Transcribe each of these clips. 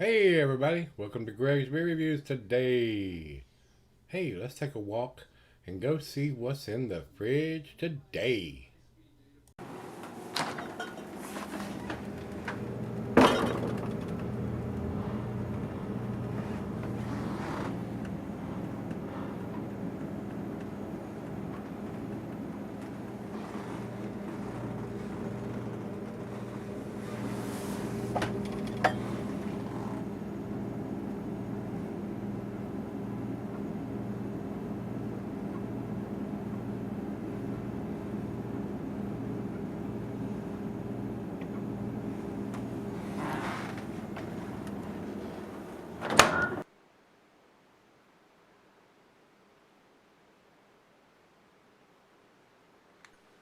Hey everybody, welcome to Gregsbeerreviews today. Hey, let's take a walk and go see what's in the fridge today.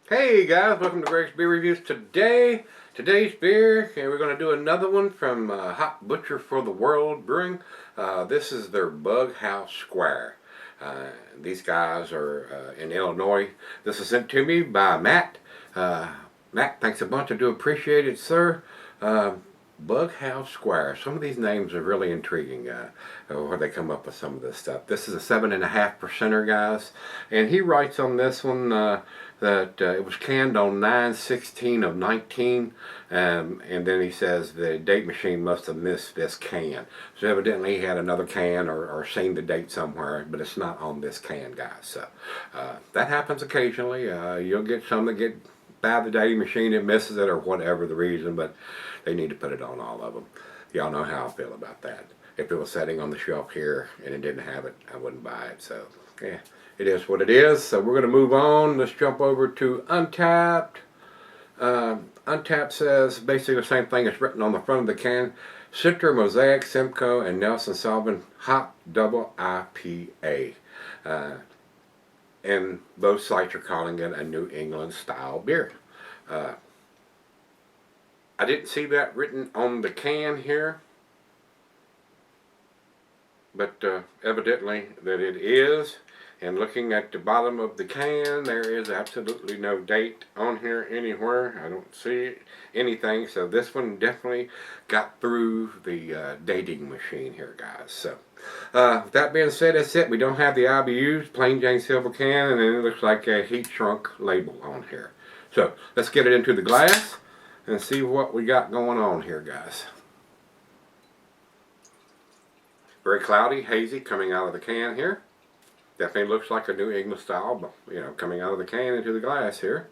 Hey guys, welcome to Greg's Beer Reviews today. Today's beer, and we're going to do another one from Hot Butcher for the World Brewing. This is their Bughouse Square. These guys are in Illinois. This is sent to me by Matt. Matt, thanks a bunch. I do appreciate it, sir. Bughouse Square. Some of these names are really intriguing, where they come up with some of this stuff. This is a 7.5%er, guys, and he writes on this one that it was canned on 9/16 of 19, and then he says the date machine must have missed this can. So evidently he had another can or seen the date somewhere, but it's not on this can, guys. So that happens occasionally. You'll get some that get by the dating machine, it misses it or whatever the reason, but they need to put it on all of them. Y'all know how I feel about that. If it was sitting on the shelf here and it didn't have it, I wouldn't buy it. So yeah, it is what it is. So we're going to move on. Let's jump over to Untapped. Untapped says basically the same thing as written on the front of the can. Citra, Mosaic, Simcoe, and Nelson Sauvin Hot Double IPA. And both sites are calling it a New England style beer. I didn't see that written on the can here, but evidently that it is. And looking at the bottom of the can, there is absolutely no date on here anywhere. I don't see anything, so this one definitely got through the dating machine here, guys. So with that being said, that's it. We don't have the IBUs, plain Jane silver can, and then it looks like a heat shrunk label on here. So let's get it into the glass and see what we got going on here, guys. Very cloudy, hazy coming out of the can here. Definitely looks like a New England style, but, you know, coming out of the can into the glass here.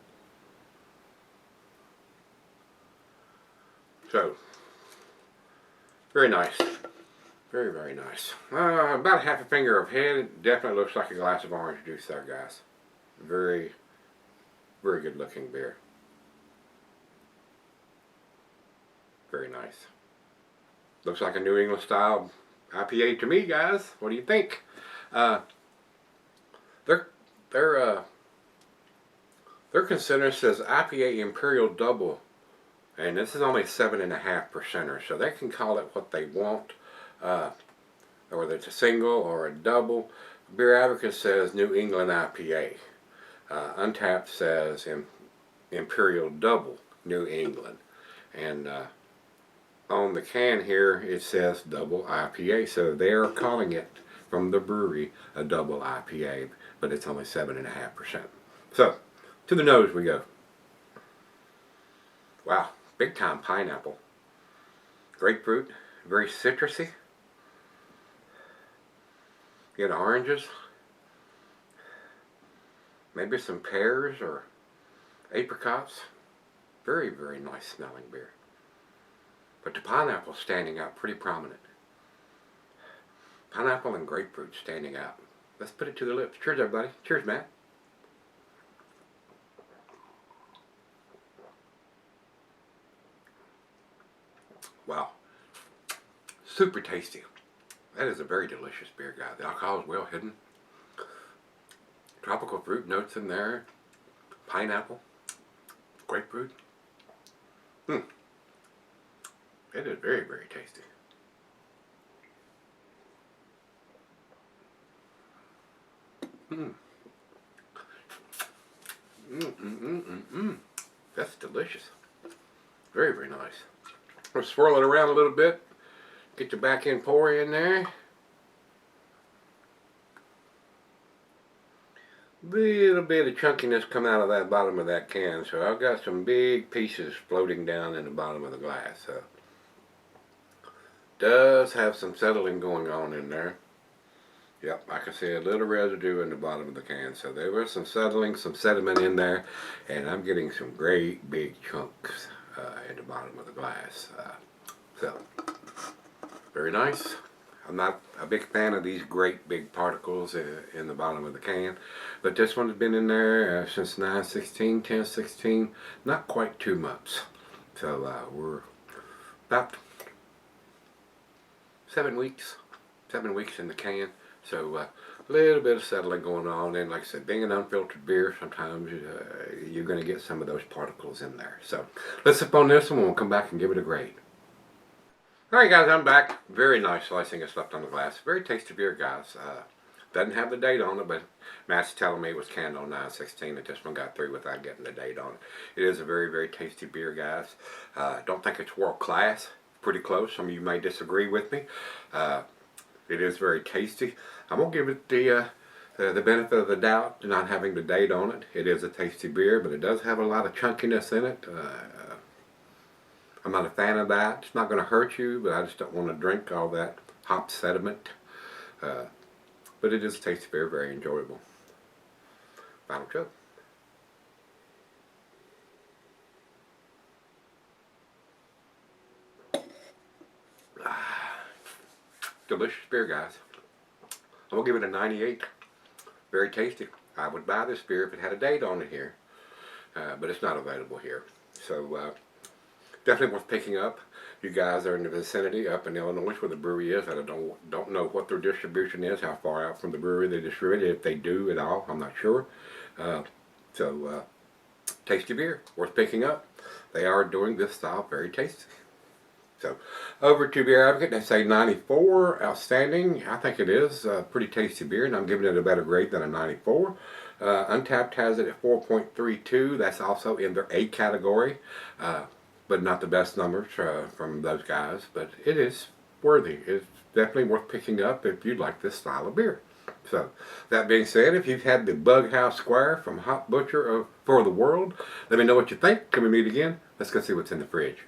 So, very nice. Very, very nice. About a half a finger of head. It definitely looks like a glass of orange juice there, guys. Very, very good looking beer. Very nice. Looks like a New England style IPA to me, guys. What do you think? Their consider says IPA Imperial Double, and this is only 7.5%er, so they can call it what they want, whether it's a single or a double. Beer Advocate says New England IPA. Untapped says Imperial Double New England, and on the can here it says Double IPA, so they are calling it from the brewery a double IPA, but it's only 7.5%. So, to the nose we go. Wow, big time pineapple. Grapefruit, very citrusy. You get oranges. Maybe some pears or apricots. Very, very nice smelling beer. But the pineapple standing out pretty prominent. Pineapple and grapefruit standing out. Let's put it to the lips. Cheers, everybody. Cheers, Matt. Wow. Super tasty. That is a very delicious beer, guys. The alcohol is well hidden. Tropical fruit notes in there. Pineapple. Grapefruit. It is very, very tasty. That's delicious. Very, very nice. We'll swirl it around a little bit. Get your back end pour in there. Little bit of chunkiness come out of that bottom of that can, so I've got some big pieces floating down in the bottom of the glass. So does have some settling going on in there. Yep, I can see a little residue in the bottom of the can, so there was some settling, some sediment in there, and I'm getting some great big chunks in the bottom of the glass. So very nice. I'm not a big fan of these great big particles in the bottom of the can, but this one's been in there since 9/16, 10/16, not quite 2 months. So we're about 7 weeks in the can. So a little bit of settling going on, and like I said, being an unfiltered beer, sometimes you're going to get some of those particles in there. So let's sip on this one, we'll come back and give it a grade. Alright guys, I'm back. Very nice slicing is left on the glass. Very tasty beer, guys. Doesn't have the date on it, but Matt's telling me it was canned on 9/16 that this one got through without getting the date on it. It is a very, very tasty beer, guys. Don't think it's world class. Pretty close. Some of you may disagree with me. It is very tasty. I'm going to give it the benefit of the doubt, not having the date on it. It is a tasty beer, but it does have a lot of chunkiness in it. I'm not a fan of that. It's not going to hurt you, but I just don't want to drink all that hop sediment. But it is a tasty beer, very enjoyable. Final chug. Delicious beer, guys. I'm going to give it a 98. Very tasty. I would buy this beer if it had a date on it here, but it's not available here. So definitely worth picking up. You guys are in the vicinity up in Illinois where the brewery is. I don't know what their distribution is, how far out from the brewery they distribute it, if they do at all. I'm not sure. Tasty beer, worth picking up. They are doing this style very tasty. So over to Beer Advocate, they say 94, outstanding. I think it is a pretty tasty beer, and I'm giving it a better grade than a 94. Untapped has it at 4.32. That's also in their A category. But not the best numbers from those guys, but it is worthy. It's definitely worth picking up if you like this style of beer. So, that being said, if you've had the Bughouse Square from Hop Butcher for the World, let me know what you think. Can we meet again? Let's go see what's in the fridge.